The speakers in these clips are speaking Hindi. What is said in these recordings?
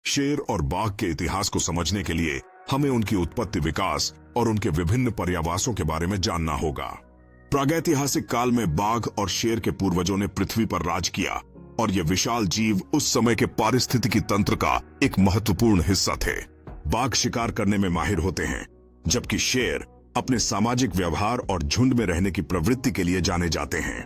शेर और बाघ के इतिहास को समझने के लिए हमें उनकी उत्पत्ति, विकास और उनके विभिन्न पर्यावासों के बारे में जानना होगा। प्रागैतिहासिक काल में बाघ और शेर के पूर्वजों ने पृथ्वी पर राज किया और ये विशाल जीव उस समय के पारिस्थितिकी तंत्र का एक महत्वपूर्ण हिस्सा थे। बाघ शिकार करने में माहिर होते हैं, जबकि शेर अपने सामाजिक व्यवहार और झुंड में रहने की प्रवृत्ति के लिए जाने जाते हैं।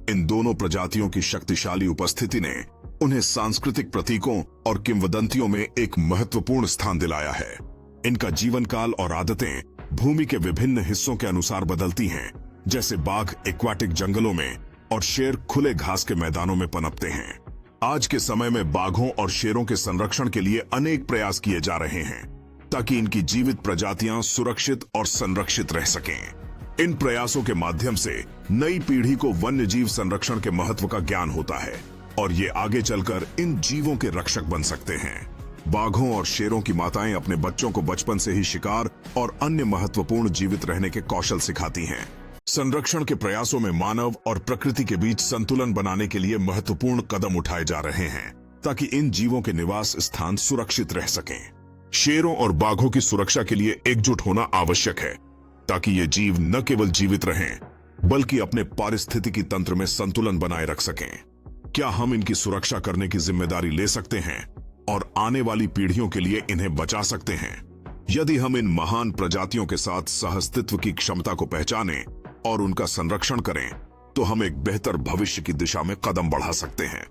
इन दोनों प्रजातियों की शक्तिशाली उपस्थिति ने उन्हें सांस्कृतिक प्रतीकों और किंवदंतियों में एक महत्वपूर्ण स्थान दिलाया है। इनका जीवन काल और आदतें भूमि के विभिन्न हिस्सों के अनुसार बदलती हैं, जैसे बाघ एक्वाटिक जंगलों में और शेर खुले घास के मैदानों में पनपते हैं। आज के समय में बाघों और शेरों के संरक्षण के लिए अनेक प्रयास किए जा रहे हैं, ताकि इनकी जीवित प्रजातियां सुरक्षित और संरक्षित रह सकें। इन प्रयासों के माध्यम से नई पीढ़ी को वन्यजीव संरक्षण के महत्व का ज्ञान होता है और ये आगे चलकर इन जीवों के रक्षक बन सकते हैं। बाघों और शेरों की माताएं अपने बच्चों को बचपन से ही शिकार और अन्य महत्वपूर्ण जीवित रहने के कौशल सिखाती हैं। संरक्षण के प्रयासों में मानव और प्रकृति के बीच संतुलन बनाने के लिए महत्वपूर्ण कदम उठाए जा रहे हैं, ताकि इन जीवों के निवास स्थान सुरक्षित रह सकें। शेरों और बाघों की सुरक्षा के लिए एकजुट होना आवश्यक है, ताकि ये जीव न केवल जीवित रहें, बल्कि अपने पारिस्थितिकी तंत्र में संतुलन बनाए रख सकें। क्या हम इनकी सुरक्षा करने की जिम्मेदारी ले सकते हैं और आने वाली पीढ़ियों के लिए इन्हें बचा सकते हैं? यदि हम इन महान प्रजातियों के साथ सहअस्तित्व की क्षमता को पहचानें और उनका संरक्षण करें, तो हम एक बेहतर भविष्य की दिशा में कदम बढ़ा सकते हैं।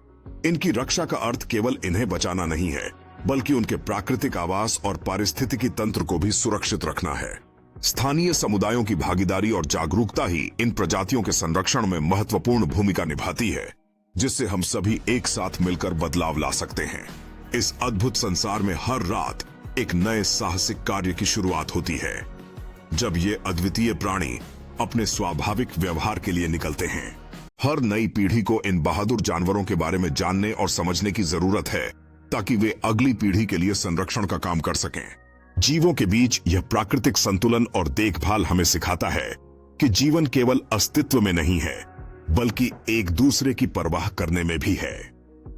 इनकी रक्षा का अर्थ केवल इन्हें बचाना नहीं है, बल्कि उनके प्राकृतिक आवास और पारिस्थितिकी तंत्र को भी सुरक्षित रखना है। स्थानीय समुदायों की भागीदारी और जागरूकता ही इन प्रजातियों के संरक्षण में महत्वपूर्ण भूमिका निभाती है, जिससे हम सभी एक साथ मिलकर बदलाव ला सकते हैं। इस अद्भुत संसार में हर रात एक नए साहसिक कार्य की शुरुआत होती है, जब ये अद्वितीय प्राणी अपने स्वाभाविक व्यवहार के लिए निकलते हैं। हर नई पीढ़ी को इन बहादुर जानवरों के बारे में जानने और समझने की जरूरत है, ताकि वे अगली पीढ़ी के लिए संरक्षण का काम कर सकें। जीवों के बीच यह प्राकृतिक संतुलन और देखभाल हमें सिखाता है कि जीवन केवल अस्तित्व में नहीं है, बल्कि एक दूसरे की परवाह करने में भी है।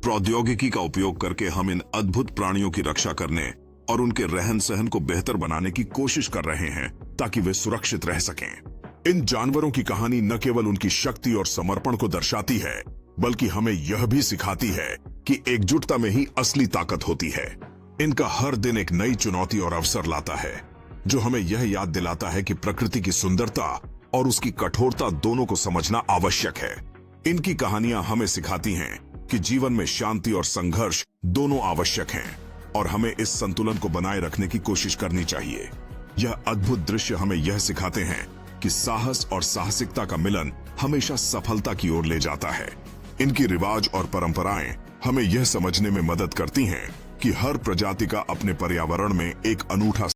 प्रौद्योगिकी का उपयोग करके हम इन अद्भुत प्राणियों की रक्षा करने और उनके रहन सहन को बेहतर बनाने की कोशिश कर रहे हैं, ताकि वे सुरक्षित रह सकें। इन जानवरों की कहानी न केवल उनकी शक्ति और समर्पण को दर्शाती है, बल्कि हमें यह भी सिखाती है कि एकजुटता में ही असली ताकत होती है। इनका हर दिन एक नई चुनौती और अवसर लाता है, जो हमें यह याद दिलाता है कि प्रकृति की सुंदरता और उसकी कठोरता दोनों को समझना आवश्यक है। इनकी कहानियां हमें सिखाती हैं कि जीवन में शांति और संघर्ष दोनों आवश्यक हैं, और हमें इस संतुलन को बनाए रखने की कोशिश करनी चाहिए। यह अद्भुत दृश्य हमें यह सिखाते हैं कि साहस और साहसिकता का मिलन हमेशा सफलता की ओर ले जाता है। इनकी रिवाज और परंपराएं हमें यह समझने में मदद करती हैं कि हर प्रजाति का अपने पर्यावरण में एक अनूठा